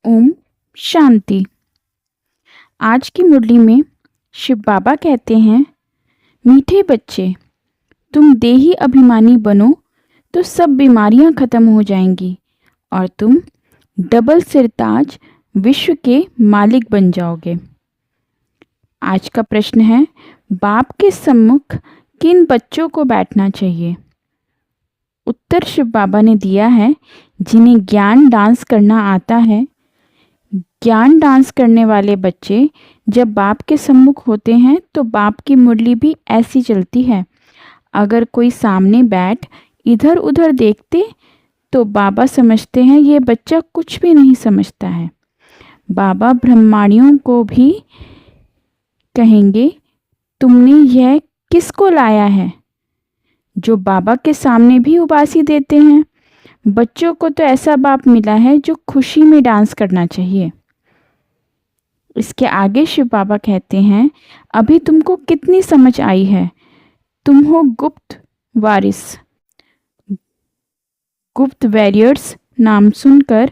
ओम शांति। आज की मुरली में शिव बाबा कहते हैं, मीठे बच्चे, तुम देही अभिमानी बनो तो सब बीमारियां खत्म हो जाएंगी और तुम डबल सिरताज विश्व के मालिक बन जाओगे। आज का प्रश्न है, बाप के सम्मुख किन बच्चों को बैठना चाहिए? उत्तर शिव बाबा ने दिया है, जिन्हें ज्ञान डांस करना आता है। ज्ञान डांस करने वाले बच्चे जब बाप के सम्मुख होते हैं तो बाप की मुरली भी ऐसी चलती है। अगर कोई सामने बैठ इधर उधर देखते तो बाबा समझते हैं ये बच्चा कुछ भी नहीं समझता है। बाबा ब्रह्माणियों को भी कहेंगे, तुमने यह किसको लाया है? जो बाबा के सामने भी उबासी देते हैं। बच्चों को तो ऐसा बाप मिला है जो खुशी में डांस करना चाहिए। इसके आगे शिव बाबा कहते हैं, अभी तुमको कितनी समझ आई है? तुम हो गुप्त वारिस। गुप्त वॉरियर्स नाम सुनकर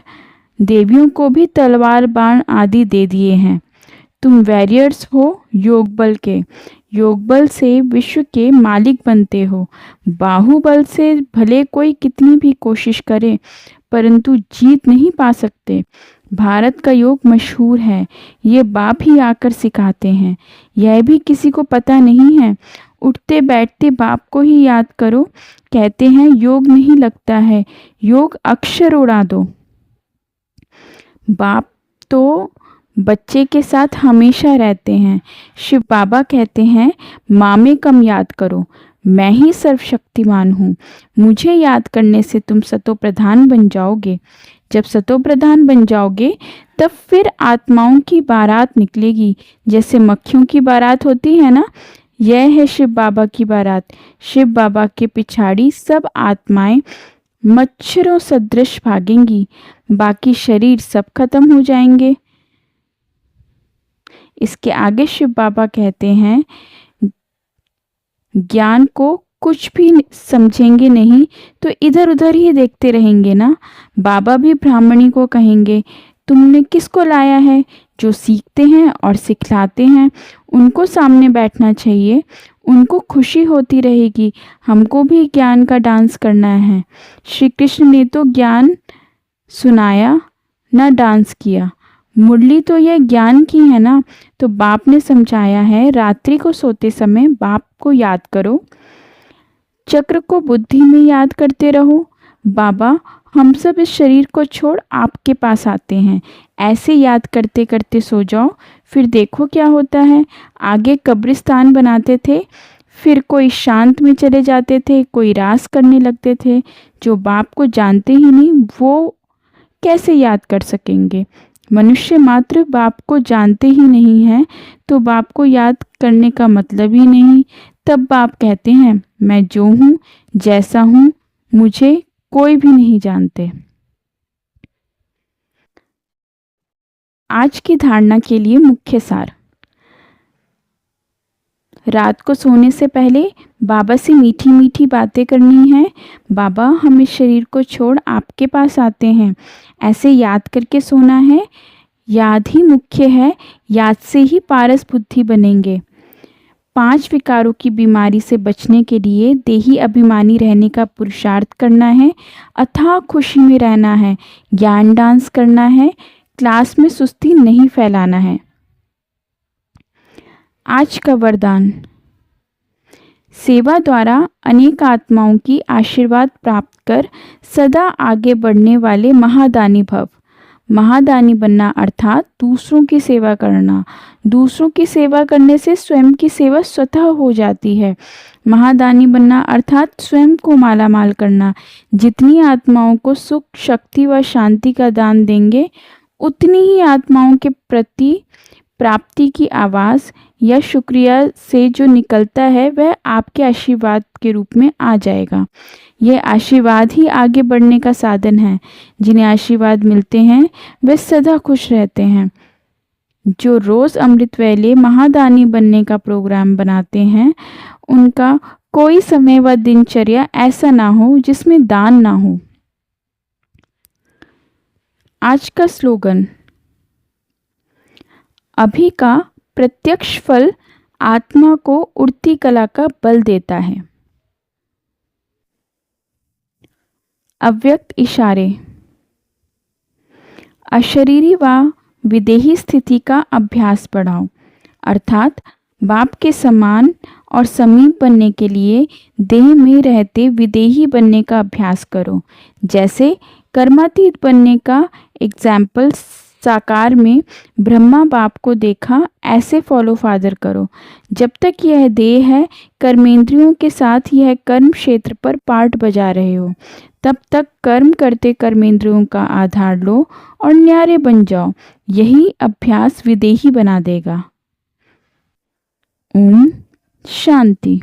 देवियों को भी तलवार बाण आदि दे दिए हैं। तुम वॉरियर्स हो योग बल के। योग बल से विश्व के मालिक बनते हो। बाहुबल से भले कोई कितनी भी कोशिश करे परंतु जीत नहीं पा सकते। भारत का योग मशहूर है, ये बाप ही आकर सिखाते हैं। यह भी किसी को पता नहीं है। उठते बैठते बाप को ही याद करो। कहते हैं योग नहीं लगता है, योग अक्षर उड़ा दो। बाप तो बच्चे के साथ हमेशा रहते हैं। शिव बाबा कहते हैं, माँ में कम याद करो, मैं ही सर्वशक्तिमान हूँ। मुझे याद करने से तुम सतो प्रधान बन जाओगे। जब सतो प्रधान बन जाओगे तब फिर आत्माओं की बारात निकलेगी। जैसे मक्खियों की बारात होती है ना, यह है शिव बाबा की बारात। शिव बाबा के पिछाड़ी सब आत्माएं मच्छरों सदृश भागेंगी, बाकी शरीर सब खत्म हो जाएंगे। इसके आगे शिव बाबा कहते हैं, ज्ञान को कुछ भी समझेंगे नहीं तो इधर उधर ही देखते रहेंगे ना। बाबा भी ब्राह्मणी को कहेंगे, तुमने किसको लाया है? जो सीखते हैं और सिखलाते हैं उनको सामने बैठना चाहिए। उनको खुशी होती रहेगी, हमको भी ज्ञान का डांस करना है। श्री कृष्ण ने तो ज्ञान सुनाया ना डांस किया। मुरली तो यह ज्ञान की है ना। तो बाप ने समझाया है, रात्रि को सोते समय बाप को याद करो। चक्र को बुद्धि में याद करते रहो। बाबा, हम सब इस शरीर को छोड़ आपके पास आते हैं। ऐसे याद करते करते सो जाओ, फिर देखो क्या होता है। आगे कब्रिस्तान बनाते थे, फिर कोई शांत में चले जाते थे, कोई रास करने लगते थे। जो बाप को जानते ही नहीं वो कैसे याद कर सकेंगे? मनुष्य मात्र बाप को जानते ही नहीं हैं तो बाप को याद करने का मतलब ही नहीं। तब बाप कहते हैं, मैं जो हूँ जैसा हूँ मुझे कोई भी नहीं जानते। आज की धारणा के लिए मुख्य सार। रात को सोने से पहले बाबा से मीठी मीठी बातें करनी है। बाबा, हम इस शरीर को छोड़ आपके पास आते हैं, ऐसे याद करके सोना है। याद ही मुख्य है, याद से ही पारस बुद्धि बनेंगे। 5 विकारों की बीमारी से बचने के लिए देही अभिमानी रहने का पुरुषार्थ करना है। अथाह खुशी में रहना है, ज्ञान डांस करना है, क्लास में सुस्ती नहीं फैलाना है। आज का वरदान, सेवा द्वारा अनेक आत्माओं की आशीर्वाद प्राप्त कर सदा आगे बढ़ने वाले महादानी भव। महादानी बनना अर्थात दूसरों की सेवा करना। दूसरों की सेवा करने से स्वयं की सेवा स्वतः हो जाती है। महादानी बनना अर्थात स्वयं को मालामाल करना। जितनी आत्माओं को सुख, शक्ति व शांति का दान देंगे उतनी ही आत्माओं के प्रति प्राप्ति की आवाज़ या शुक्रिया से जो निकलता है वह आपके आशीर्वाद के रूप में आ जाएगा। यह आशीर्वाद ही आगे बढ़ने का साधन है। जिन्हें आशीर्वाद मिलते हैं वे सदा खुश रहते हैं। जो रोज़ अमृत वेले महादानी बनने का प्रोग्राम बनाते हैं उनका कोई समय व दिनचर्या ऐसा ना हो जिसमें दान ना हो। आज का स्लोगन, अभी का प्रत्यक्ष फल आत्मा को उड़ती कला का बल देता है। अव्यक्त इशारे। अशरीरी व विदेही स्थिति का अभ्यास बढ़ाओ, अर्थात बाप के समान और समीप बनने के लिए देह में रहते विदेही बनने का अभ्यास करो। जैसे कर्मातीत बनने का एग्जाम्पल साकार में ब्रह्मा बाप को देखा, ऐसे फॉलो फादर करो। जब तक यह देह है, कर्मेंद्रियों के साथ यह कर्म क्षेत्र पर पार्ट बजा रहे हो, तब तक कर्म करते कर्मेंद्रियों का आधार लो और न्यारे बन जाओ। यही अभ्यास विदेही बना देगा। ओम शांति।